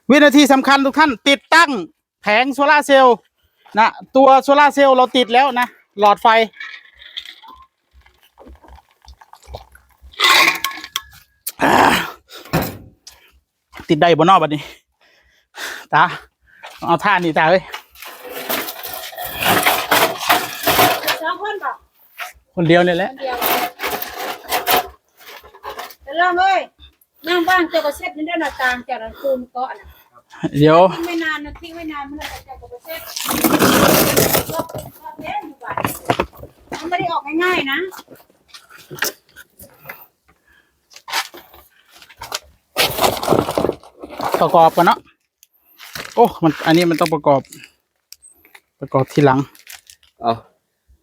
วินาทีสำคัญทุกท่านติดตั้งแผงโซลาร์เซลล์นะตัวโซลาร์เซลล์เราติดแล้วนะหลอดไฟติดได้บนนอกบัดนี้ตาเอาท่านี่ตาเอ้ยคนเดียวเนี่ยแหละเริ่มเลยนั่งบ้านเจ้าก็เซ็ตนี่ได้หน้าต่างจากนั้นคูณเกาะนะเดี๋ยวทิ้งไม่นานนะทิ้งไม่นานมันจะเจ้าก็เซ็ตก็เล่นอยู่บ้านมันไม่ได้ออกง่ายๆนะประกอบกันเนาะโอ้มันอันนี้มันต้องประกอบทีหลัง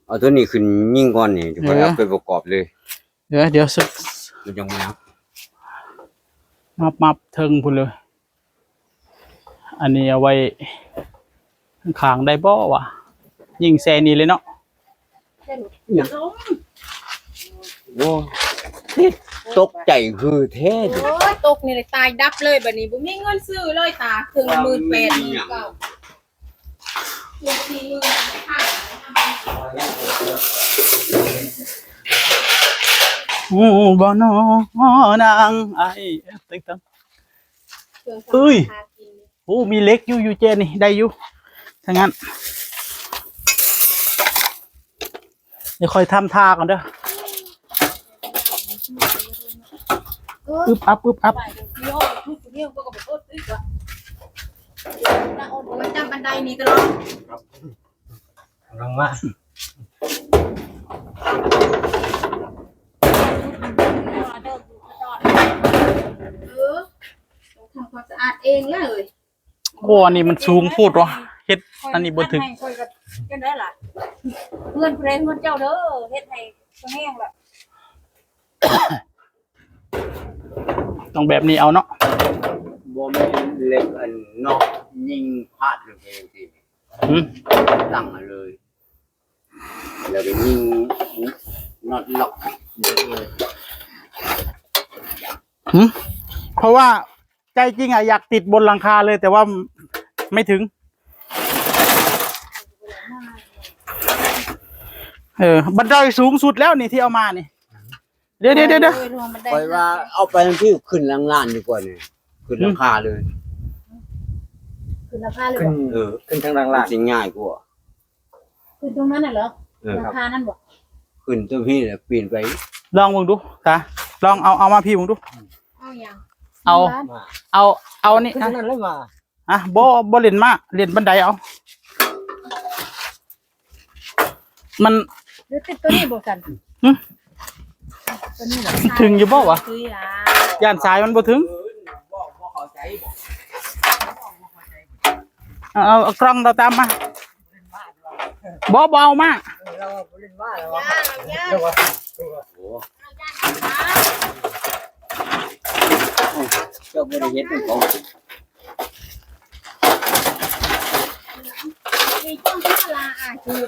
เอาตัวนี้ขึ้นยิ่งก่อนนี่เดี๋ยวเอาไปประกอบเลยเดี๋ยวสึกมันยังไงมับเทิงพุ่นเลยอันนี้เอาไว้ขางได้บ่วะยิงแซนี่เลยเนาะโอ้ตกใจคือแท้โอ้ยตกนี่เลยตายดับเลยแบบนี้บุ้มีเงินซื้อเลยตาถึง18,000บ่นอนางไอ้ติ๊กตังเอ้ยโอ้มีเล็กอยู่เจนี่ได้อยู่ถ้างั้นเดี๋ยวค่อยทำท่ากันเด้ออึบอัพมันจำบันไดนี่ก็ลองมาทำความสะอาดเองเลยโอ้อันนี้มันสูงพูดวะเฮ็ดอันนี้บ่ถึงกันได้ล่ะเพื่อนเพลงเพื่อนเจ้าเด้อเฮ็ดให้แห้งละต้องแบบนี้เอาเนาะบ่แม่นเล็กอันนอกยิงพลาดเลยทีตั้งมาเลยแล้วก็ยิงน็อตล็อกเพราะว่าใจจริงอยากติดบนหลังคาเลยแต่ว่าไม่ถึงบันไดสูงสุดแล้วนี่ที่เอามานี่เดี๋ยวปล่อยว่าเอาไปที่ขึ้นล่างๆดีกว่านี่ขึ้นราคาเลยขึ้นราคาเลยขึ้นทางล่างๆสิง่ายกว่าขึ้นตรงนั้นน่ะเหรอราคานั่นบ่ขึ้นตัวพี่เนี่ยเปลี่ยนไปลองมึงดูตาลองเอามาพี่มึงดูเอาอย่างเอานี่นั่นเลยมาบ่เล่นมาเล่นบันไดเอามันติดตัวนี้บ่กันถึงอยู่บ่วะย่านสายมันบ่ถึงเอากล้องเราตามมาบ่เอามาเจ้าบริเวณของต้องพิจารณาคือ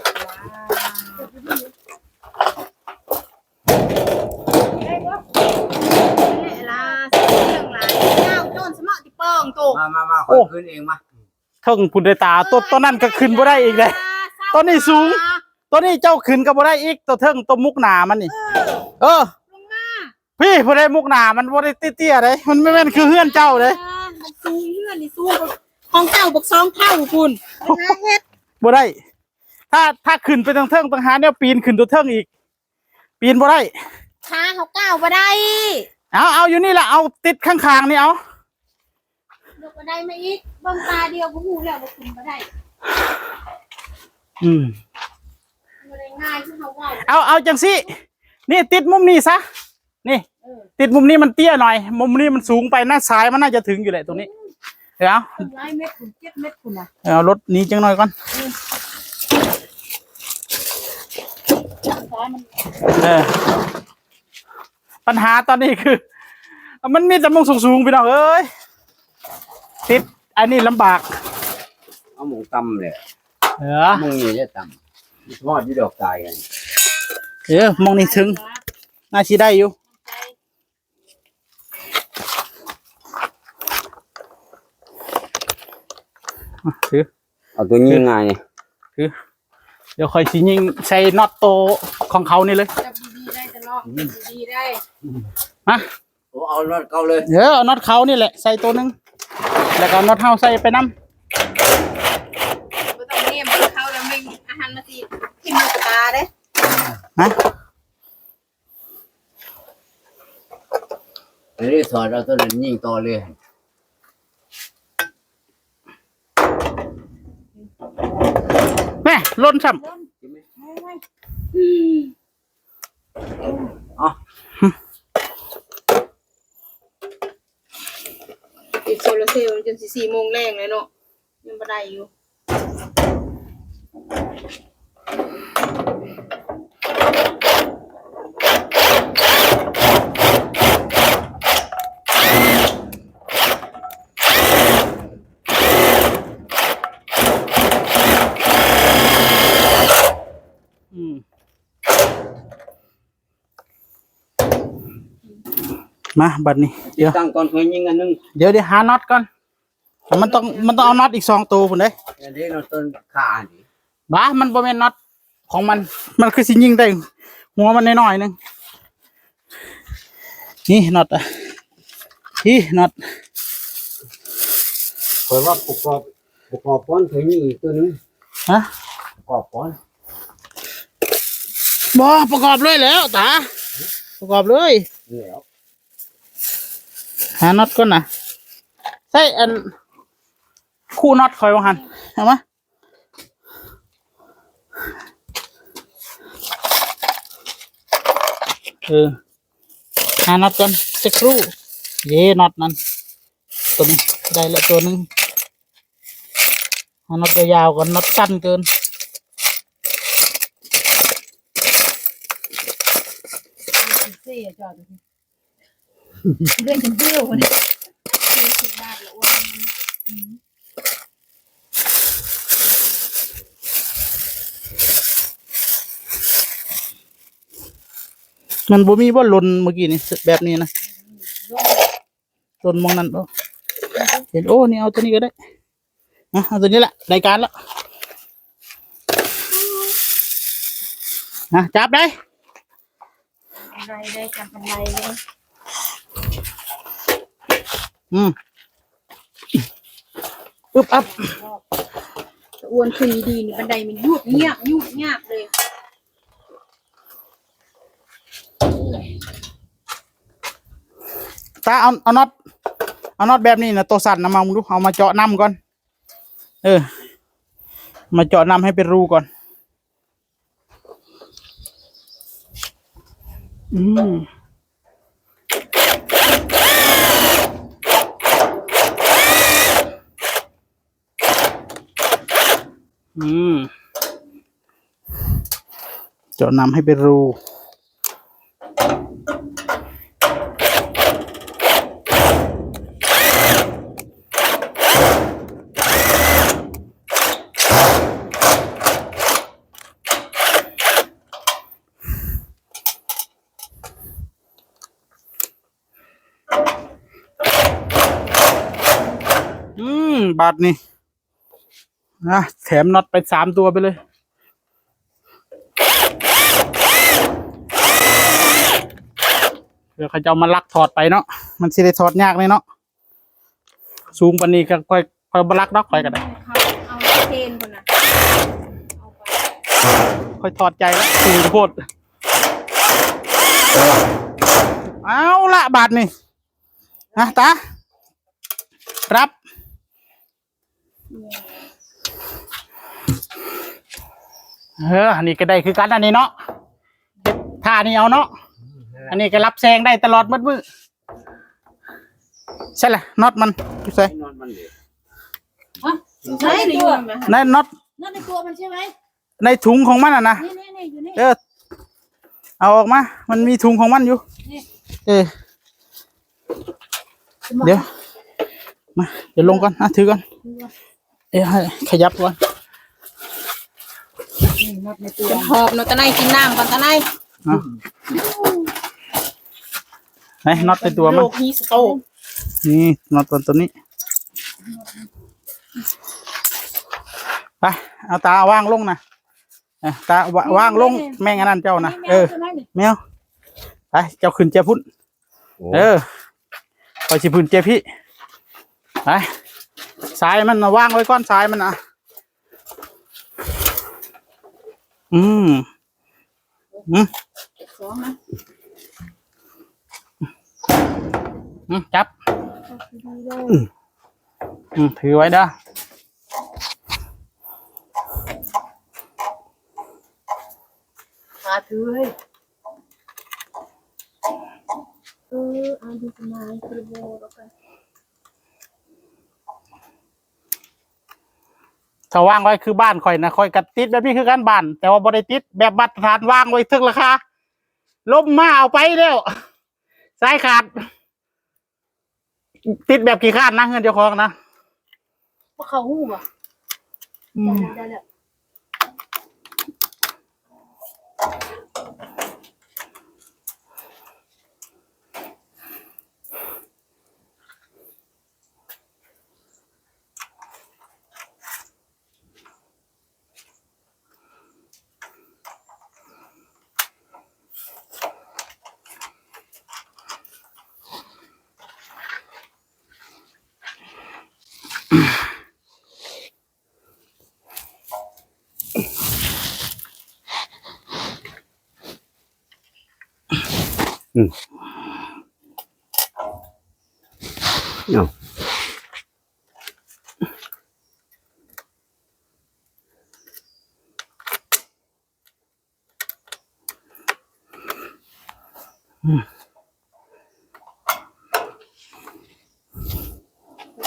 มาขอขึ้นเองมาเทิงพุ่นได้ตาต้นนั้นก็ขึ้นบ่ได้อีกเลยต้นนี้สูงต้นนี้เจ้าขึ้นก็บ่ได้อีกตัวเทิงตัวมุกหนามันนี่พี่บ่ได้มุกหนามันบ่ได้เตี้ยๆเลยมันไม่แม่นคือเฮือนเจ้าเลยสูงเฮือนนี่สูงของเจ้าบัก2 เท่าคุณบ่ได้ถ้าขึ้นไปทางเทิงต่างหากเนี่ยปีนขึ้นตัวเทิงอีกปีนบ่ได้ขาเขาก้าวบ่ได้เอาอยู่นี่แหละเอาติดข้างๆนี่เอาลงบ่ได้มาอีกเบิ่งตาเดียวก็ฮู้แล้วว่าขึ้นบ่ได้บ่ได้ง่ายคือเขาว่าเอาจังสินี่ติดมุมนี้ซะนี่ติดมุมนี้มันเตี้ยหน่อยมุมนี้มันสูงไปหน้าซ้ายมันน่าจะถึงอยู่แหละตรงนี้เดี๋ยว100 เมตรคุณ7 เมตรคุณนะเอารถนี้จังหน่อยก่อนปัญหาตอนนี้คือมันมีแต่มุมสูงๆพี่น้องเอ้ยติดอันนี้ลำบากเอาหมูตำเลยมึงนี่จะตำทอดที่ดอกตายกันมองนี่ถึงน่าชีได้อยู่ ถือ เอาตัวยิงไง เดี๋ยวค่อยสิยิงใส่น็อตโตของเขานี่เลย จับดีๆได้จะลอกดีๆได้ มา โอ้เอารถเก่าเลย เดี๋ยวเอาน็อตเขานี่แหละใส่ตัวหนึงแล้วก็เอาน็อตเฮาใส่ไปน้ ไม่ต้องเนี่ยมันเข้าแล้วไม่อาหารมาสิทิ่มลูกตาเด้ ำนะ อันนี้สอนเราตัวนั้นยิงต่อเลย แม่ล่นซ้ อ๋อ ติดโซลาร์เซลล์จน4 โมงแรงเลยเนาะยังบ่ได้อยู่ ำมาบัดนี้เดี๋ยว ตั้งก่อนเคยยิงอันนึง เดี๋ยวหาน็อตก่อนมันต้องเอาน็อตอีก2ตัวพุ่นเด้ อันนี้เราต้นขาดิ บ้ามันบ่แม่นน็อตของมันคือสิยิงได้หัวมันน้อยๆนึงนี่น็อตอ่ะนี่น็อต คอยว่าประกอบป้อนเคยยิงอีกตัวนึง ฮะ ประกอบป้อน บ่ประกอบเลยแล้วตาประกอบเลย แล้ว หาน็อตก่อนนะใส่อันคู่น็อตคอยว่าหันเอามาหาน็อตก่อนสักครู่เย่น็อตนั้นตัวนี้ได้ละตัวหนึงหาน็อตยาวๆก่อนน็อตสั้นเกิน เสียจอดเลยเรื่องฉันเที่ยวคนนี้สิบบาทละอ้วนมันบ่มีบ่หล่นเมื่อกี้นี่แบบนี้นะหล่นมองนั่นโอ้เห็นโอ้นี่เอาตัวนี้ก็ได้เอาตัวนี้แหละรายการแล้วจับได้ อะไรได้จำอะไรเลย อึบอับ อ้วนขึ้นดีนี่บันไดมันยุบเงียบเลย ตาเอาน็อตแบบนี้นะตัวสั่นนะมามึงดูเอามาเจาะน้ำก่อนมาเจาะน้ำให้เป็นรูก่อนเจาะน้ำให้เป็นรูบาทนี่แถมน็อตไป3 ตัวไปเลยเดี๋ยวเขาจะเอามาลักถอดไปเนาะมันสิได้ถอดยากเลยเนาะสูงปานนี้ก็ค่อยบลักเนาะค่อยกันได้ เอาเทนคนน่ะเอาไป ค่อยถอดใจแล้วสูงโคตรเอาละบาทนี่ตารับอันนี้ก็ได้คือกันอันนี้เนาะท่านี้เอาเนาะอันนี้ก็รับแซงได้ตลอดมืดใช่แหละน็อตมันอยู่ใส่ นอนมันเลย ใช่ในตัว ในน็อต นั่นในตัวมันใช่ไหม ในถุงของมันนะ นี่อยู่นี่ เอาออกมามันมีถุงของมันอยู่เดี๋ยวมาเดี๋ยวลงก่อนถือก่อนให้ขยับก่อน จะหอบเนาะตะไนกินน้ำก่อนตะไน ไหนน็อตในตัวมัน โลกนี้สโตก นี่น็อตตัวนี้ ไปเอาตาว่างลงนะตาว่างลงแม่งอันนั้นเจ้านะแมวไปเจ้าขึ้นเจ้าพุ่นไปสิพุ่นเจ้าพี่ไปสายมันว่างไว้ก้อนสายมันนะจับถือไว้เด้อถือให้อันที่สมัยคือโบแล้วกันถ้าว่างไว้คือบ้านข่อยนะข่อยกัดติดแบบนี้คือกันบ้านแต่ว่าบริติดแบบมาตรฐานว่างไว้ถึงราคาล้มมาเอาไปแล้วสายขาดติดแบบกี่ข้านนะเงินเจ้าของนะเพราะเขาหู้อ่ะได้แล้ว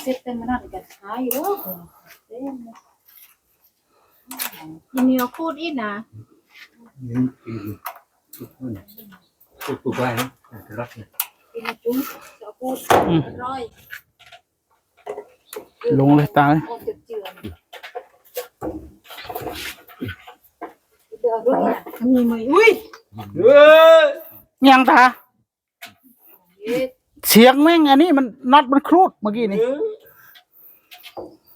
เซ็ตเป็นมันนั่นกันหายอยู่แล้วเต็มเลยยินดีเอาพูดอีกนะพูดไว้นะรักเนี่ยกินจุ้งจะพูดร้อยลงเลยตาเดี๋ยวด้วยมีไหมอุ้ยยังตาเสียงแม่งอันนี้มันน็อตมันครูดเมื่อกี้นี่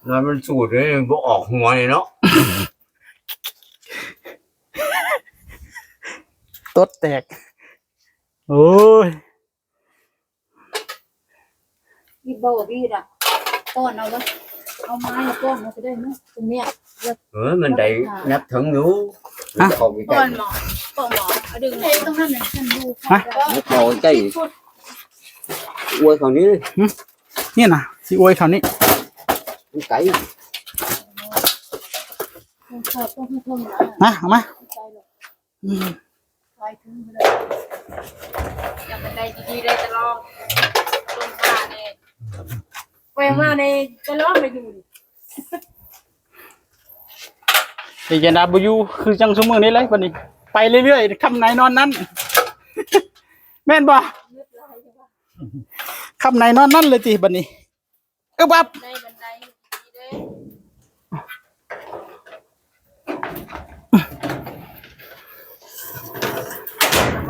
แล้วมันสูดเลยก็ออกหัวเลยเนาะตดแตกโอ้ยบีบเบาบีดอ่ะก้อนเอาแล้วเอาไม้ก้อนมาจะได้ไหมตรงเนี้ยmình đẩy nắp thẳng nhúก้อนหมอก้อนหมอเอาดึงไอ้ตรงนั้นเนี่ยฉันดูnó rồi cái quay còn ní นี่นะสิอวยเขานี่cái มาเอามาจะเป็นได้ดีๆได้จะลองลงมาเนี่ยแหวงมาเนี่ยจะลองไปดูดิเจนดับยูคือจังสมือนี้เลยวันนี้ไปเรื่อยๆคำไหนนอนนั้นแม่นบ่คำไหนนอนนั้นเลยจีบันนี้บับ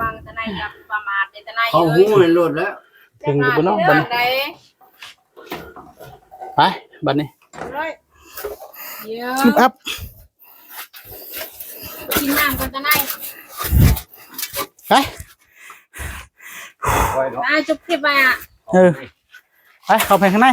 วางตะไนกับประมาทตะไนเขาหูมันหลุดแล้วถึงกับน้องบันไปบันนี้ชิบอัพกินน้ำกันตะไนไปจุ๊บคลิปไปอ่ะไปเข้าไปข้างใน